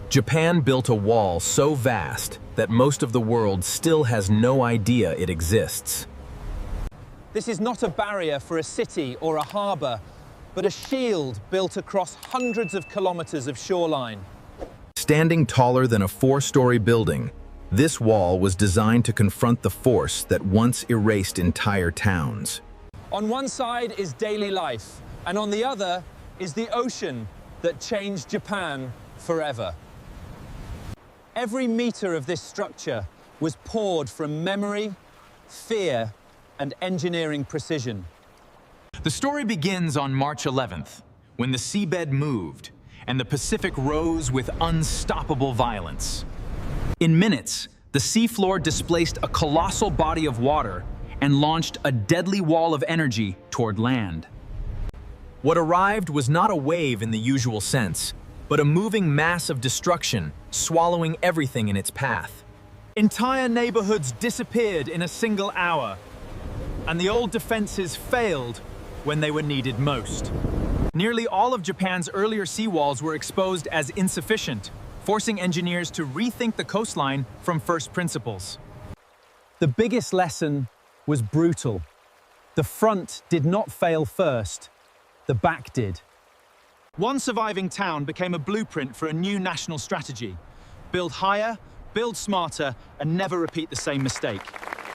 Japan built a wall so vast that most of the world still has no idea it exists. This is not a barrier for a city or a harbour, but a shield built across hundreds of kilometres of shoreline. Standing taller than a 4-story building, this wall was designed to confront the force that once erased entire towns. On one side is daily life, and on the other is the ocean that changed Japan forever. Every metre of this structure was poured from memory, fear, and engineering precision. The story begins on March 11th, when the seabed moved and the Pacific rose with unstoppable violence. In minutes, the seafloor displaced a colossal body of water and launched a deadly wall of energy toward land. What arrived was not a wave in the usual sense, but a moving mass of destruction, swallowing everything in its path. Entire neighborhoods disappeared in a single hour, and the old defenses failed when they were needed most. Nearly all of Japan's earlier seawalls were exposed as insufficient, forcing engineers to rethink the coastline from first principles. The biggest lesson was brutal. The front did not fail first, the back did. One surviving town became a blueprint for a new national strategy. Build higher, build smarter, and never repeat the same mistake.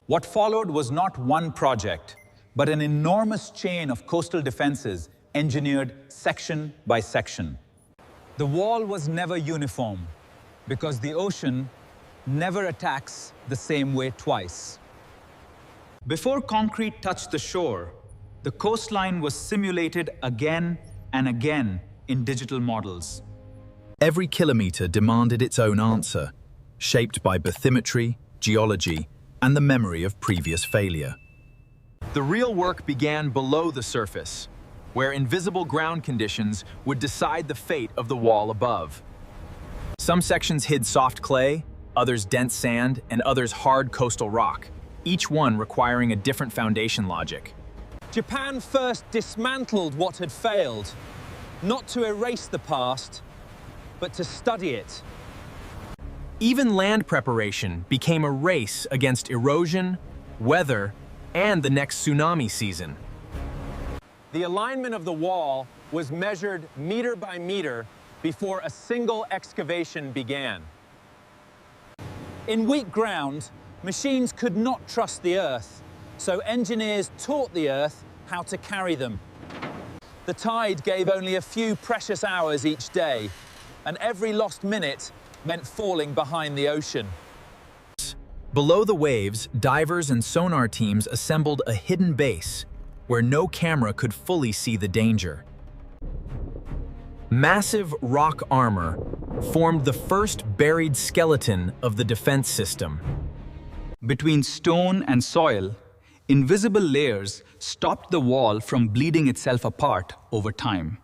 What followed was not one project, but an enormous chain of coastal defenses engineered section by section. The wall was never uniform, because the ocean never attacks the same way twice. Before concrete touched the shore, the coastline was simulated again and again in digital models. Every kilometre demanded its own answer, shaped by bathymetry, geology, and the memory of previous failure. The real work began below the surface, where invisible ground conditions would decide the fate of the wall above. Some sections hid soft clay, others dense sand, and others hard coastal rock, each one requiring a different foundation logic. Japan first dismantled what had failed, not to erase the past, but to study it. Even land preparation became a race against erosion, weather, and the next tsunami season. The alignment of the wall was measured meter by meter before a single excavation began. In weak ground, machines could not trust the earth, so engineers taught the earth how to carry them. The tide gave only a few precious hours each day, and every lost minute meant falling behind the ocean. Below the waves, divers and sonar teams assembled a hidden base where no camera could fully see the danger. Massive rock armor formed the first buried skeleton of the defense system. Between stone and soil, invisible layers stopped the wall from bleeding itself apart over time.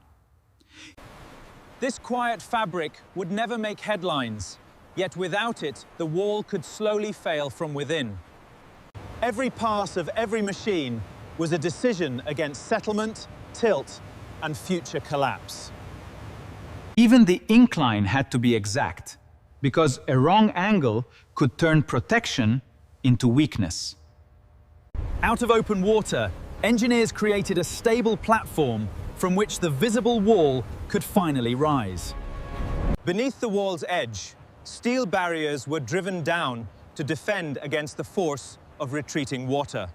This quiet fabric would never make headlines, yet without it, the wall could slowly fail from within. Every pass of every machine was a decision against settlement, tilt, and future collapse. Even the incline had to be exact, because a wrong angle could turn protection into weakness. Out of open water, engineers created a stable platform from which the visible wall could finally rise. Beneath the wall's edge, steel barriers were driven down to defend against the force of retreating water.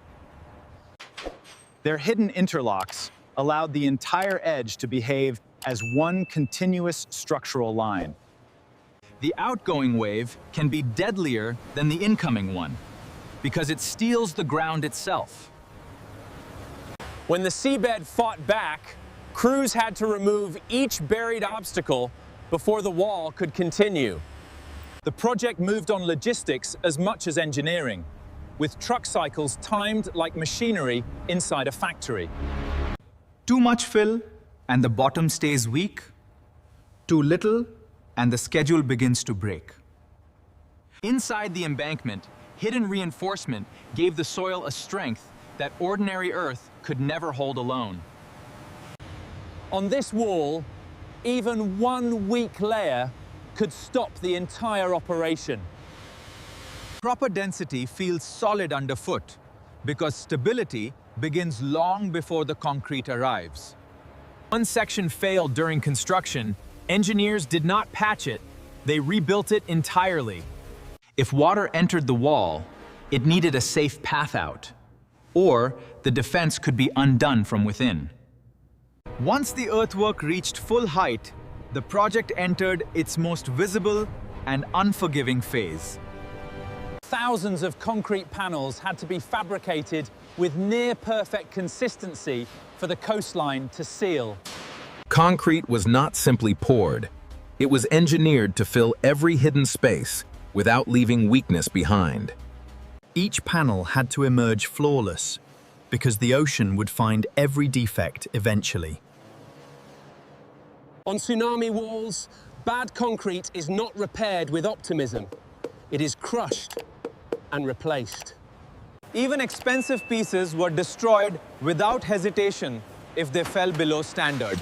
Their hidden interlocks allowed the entire edge to behave as one continuous structural line. The outgoing wave can be deadlier than the incoming one, because it steals the ground itself. When the seabed fought back, crews had to remove each buried obstacle before the wall could continue. The project moved on logistics as much as engineering, with truck cycles timed like machinery inside a factory. Too much fill and the bottom stays weak. Too little and the schedule begins to break. Inside the embankment, hidden reinforcement gave the soil a strength that ordinary earth could never hold alone. On this wall, even one weak layer could stop the entire operation. Proper density feels solid underfoot because stability begins long before the concrete arrives. One section failed during construction. Engineers did not patch it. They rebuilt it entirely. If water entered the wall, it needed a safe path out, or the defense could be undone from within. Once the earthwork reached full height, the project entered its most visible and unforgiving phase. Thousands of concrete panels had to be fabricated with near-perfect consistency for the coastline to seal. Concrete was not simply poured. It was engineered to fill every hidden space without leaving weakness behind. Each panel had to emerge flawless because the ocean would find every defect eventually. On tsunami walls, bad concrete is not repaired with optimism. It is crushed and replaced. Even expensive pieces were destroyed without hesitation if they fell below standard.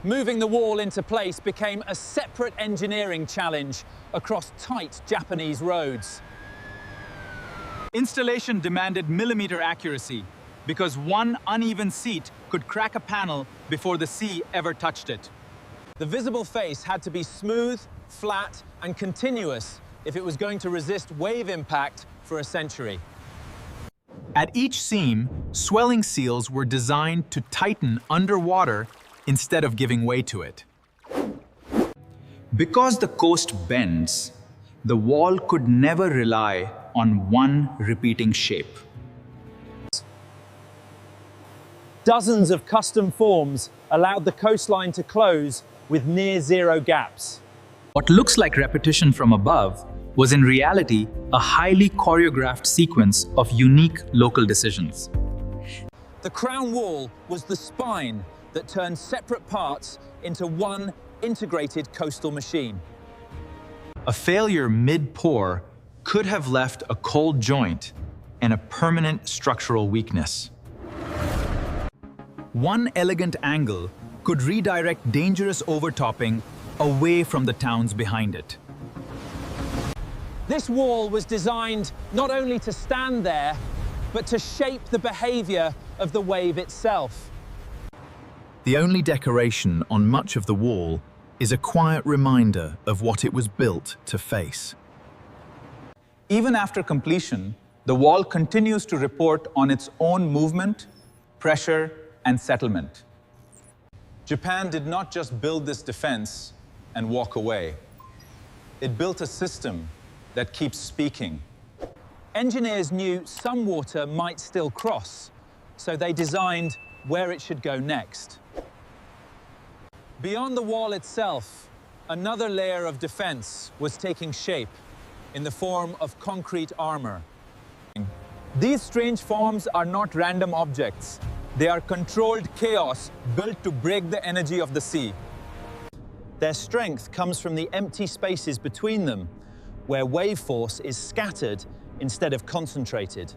Moving the wall into place became a separate engineering challenge across tight Japanese roads. Installation demanded millimeter accuracy because one uneven seat could crack a panel before the sea ever touched it. The visible face had to be smooth, flat, and continuous if it was going to resist wave impact for a century. At each seam, swelling seals were designed to tighten underwater instead of giving way to it. Because the coast bends, the wall could never rely on one repeating shape. Dozens of custom forms allowed the coastline to close with near-zero gaps. What looks like repetition from above was in reality a highly choreographed sequence of unique local decisions. The crown wall was the spine that turned separate parts into one integrated coastal machine. A failure mid-pour could have left a cold joint and a permanent structural weakness. One elegant angle could redirect dangerous overtopping away from the towns behind it. This wall was designed not only to stand there, but to shape the behavior of the wave itself. The only decoration on much of the wall is a quiet reminder of what it was built to face. Even after completion, the wall continues to report on its own movement, pressure, and settlement. Japan did not just build this defense and walk away. It built a system that keeps speaking. Engineers knew some water might still cross, so they designed where it should go next. Beyond the wall itself, another layer of defense was taking shape in the form of concrete armor. These strange forms are not random objects. They are controlled chaos built to break the energy of the sea. Their strength comes from the empty spaces between them, where wave force is scattered instead of concentrated.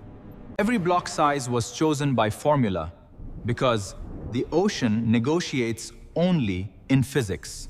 Every block size was chosen by formula because the ocean negotiates only in physics.